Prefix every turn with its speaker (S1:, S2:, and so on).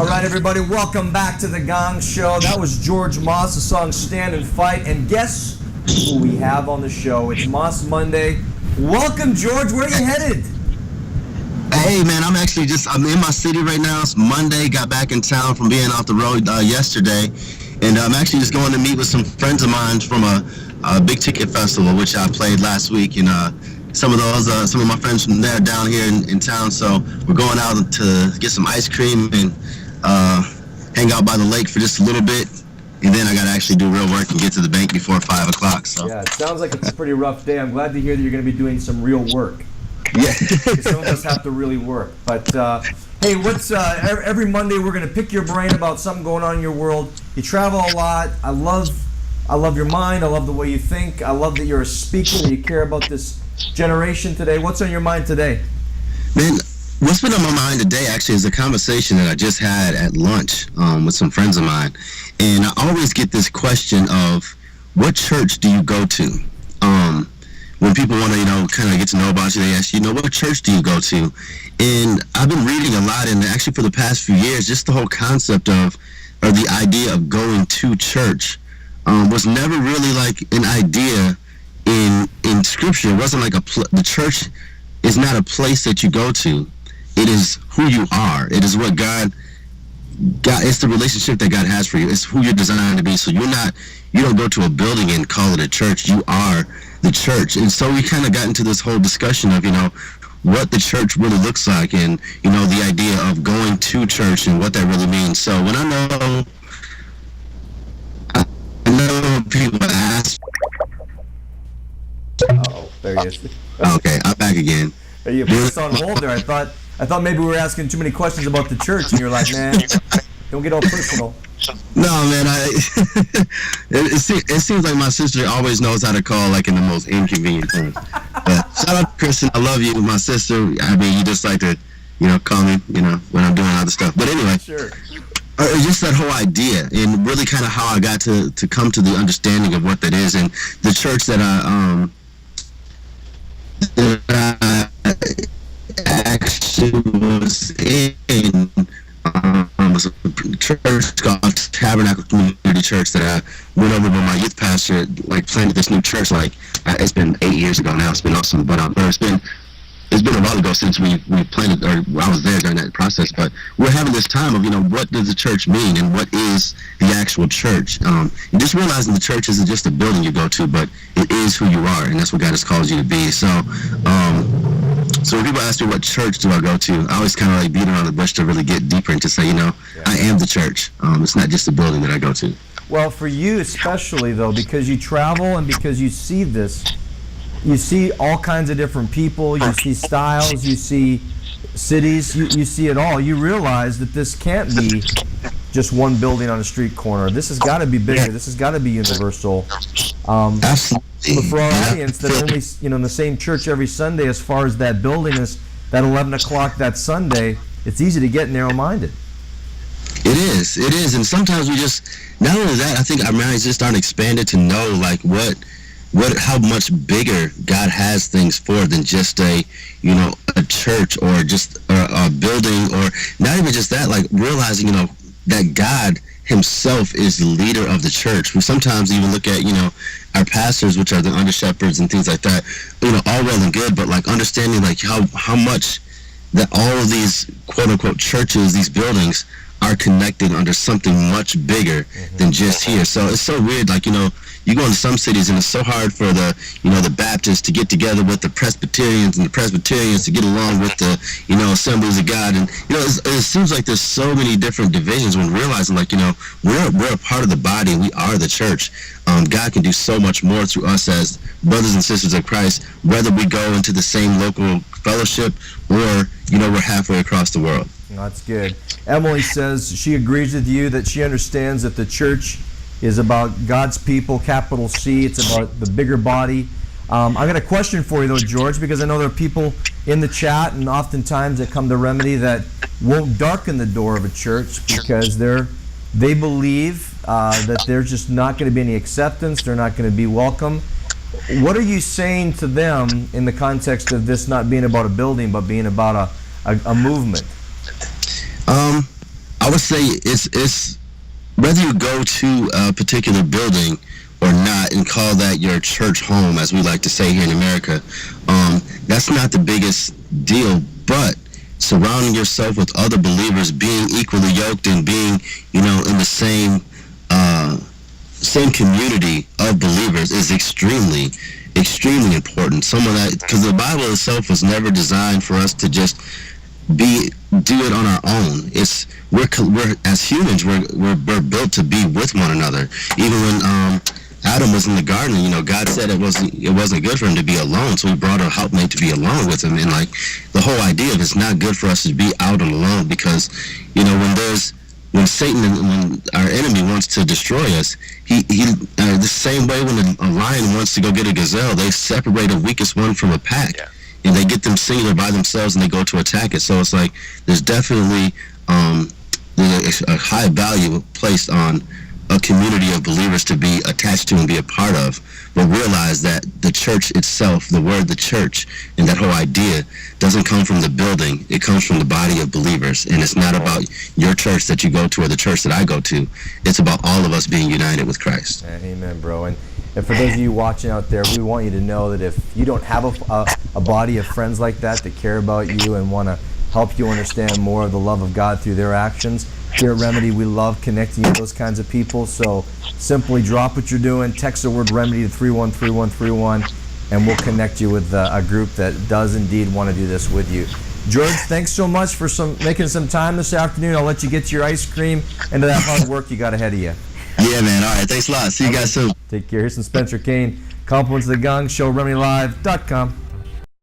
S1: All right, everybody, welcome back to the Gong Show. That was George Moss, the song Stand and Fight. And guess who we have on the show? It's Moss Monday. Welcome, George. Where are you headed?
S2: Hey, man, I'm in my city right now. It's Monday. Got back in town from being off the road yesterday. And I'm actually just going to meet with some friends of mine from a big ticket festival, which I played last week. And some of my friends from there down here in town. So we're going out to get some ice cream and hang out by the lake for just a little bit. And then I got to actually do real work and get to the bank before 5 o'clock. So.
S1: Yeah, it sounds like it's a pretty rough day. I'm glad to hear that you're going to be doing some real work.
S2: Yeah.
S1: Some of us have to really work. But, hey, every Monday we're going to pick your brain about something going on in your world. You travel a lot. I love your mind. I love the way you think. I love that you're a speaker, that you care about this generation today. What's on your mind today?
S2: Man, what's been on my mind today actually is a conversation that I just had at lunch with some friends of mine. And I always get this question of, what church do you go to? When people want to, kind of get to know about you, they ask you, what church do you go to? And I've been reading a lot, and actually for the past few years, just the whole concept of, or the idea of going to church was never really like an idea in Scripture. It wasn't like the church is not a place that you go to. It is who you are. It is what God, it's the relationship that God has for you. It's who you're designed to be. So you don't go to a building and call it a church. You are the church. And so we kind of got into this whole discussion of, what the church really looks like, and, the idea of going to church and what that really means. So when I know people ask.
S1: Oh, there he is.
S2: Okay, I'm back again.
S1: You put us on hold there. I thought maybe we were asking too many questions about the church, and you're like, man, don't get all personal.
S2: No, man, it seems like my sister always knows how to call, like, in the most inconvenient times. But shout out to Kristen. I love you, my sister. I mean, you just like to, call me, when I'm doing other stuff. But anyway,
S1: sure.
S2: Just that whole idea, and really kind of how I got to come to the understanding of what that is. And the church that I actually was in, was a church called Tabernacle Community Church that I went over with my youth pastor, like, planted this new church. Like, it's been 8 years ago now. It's been awesome, but it's been a while ago since we planted, or I was there during that process. But we're having this time of, what does the church mean, and what is the actual church? And just realizing the church isn't just a building you go to, but it is who you are, and that's what God has called you to be. So, so when people ask me what church do I go to, I always kind of like beat around the bush to really get deeper and to say, I am the church. It's not just a building that I go to.
S1: Well, for you especially, though, because you travel and because you see this, you see all kinds of different people, you see styles, you see cities, you see it all. You realize that this can't be just one building on a street corner. This has got to be bigger. This has got to be universal.
S2: Absolutely.
S1: But for our audience that only, in the same church every Sunday, as far as that building is, that 11 o'clock that Sunday, it's easy to get narrow-minded.
S2: It is. And sometimes we just, not only that, I think our minds just aren't expanded to know, like, how much bigger God has things for than just a church or just a building, or not even just that, like realizing, that God himself is the leader of the church. We sometimes even look at, our pastors, which are the under shepherds and things like that, all well and good, but like understanding like how much that all of these quote unquote churches, these buildings, are connected under something much bigger than just here. So it's so weird, like, you go into some cities and it's so hard for the Baptists to get together with the Presbyterians, and the Presbyterians to get along with the, Assemblies of God. And, it seems like there's so many different divisions, when realizing, like, we're a part of the body, and we are the church. God can do so much more through us as brothers and sisters of Christ, whether we go into the same local fellowship or, we're halfway across the world.
S1: That's good. Emily says she agrees with you, that she understands that the church is about God's people, capital C. It's about the bigger body. I got a question for you, though, George, because I know there are people in the chat, and oftentimes that come to Remedy, that won't darken the door of a church because they believe that there's just not going to be any acceptance. They're not going to be welcome. What are you saying to them in the context of this not being about a building, but being about a movement?
S2: I would say it's whether you go to a particular building or not and call that your church home, as we like to say here in America, that's not the biggest deal. But surrounding yourself with other believers, being equally yoked and being, in the same community of believers is extremely important. Some of that, because the Bible itself was never designed for us to just do it on our own. We're as humans, we're built to be with one another. Even when Adam was in the garden, God said it wasn't good for him to be alone, so he brought a helpmate to be alone with him. And like the whole idea of it's not good for us to be out and alone, because when Satan, when our enemy wants to destroy us, he the same way when a lion wants to go get a gazelle, they separate the weakest one from a pack. Yeah. And they get them singular by themselves and they go to attack it. So it's like there's definitely there's a high value placed on a community of believers to be attached to and be a part of, but realize that the church itself, the word the church, and that whole idea doesn't come from the building. It comes from the body of believers. And it's not about your church that you go to or the church that I go to. It's about all of us being united with Christ.
S1: Amen, bro. And for those of you watching out there, we want you to know that if you don't have a body of friends like that care about you and want to help you understand more of the love of God through their actions, here at Remedy, we love connecting you with those kinds of people. So simply drop what you're doing, text the word Remedy to 313131, and we'll connect you with a group that does indeed want to do this with you. George, thanks so much for making some time this afternoon. I'll let you get to your ice cream and to that hard work you got ahead of you.
S2: Yeah, man. All right. Thanks a lot. See you guys soon.
S1: Take care. Here's some Spencer Kane. Compliments of the Gang Show, RemedyLive.com.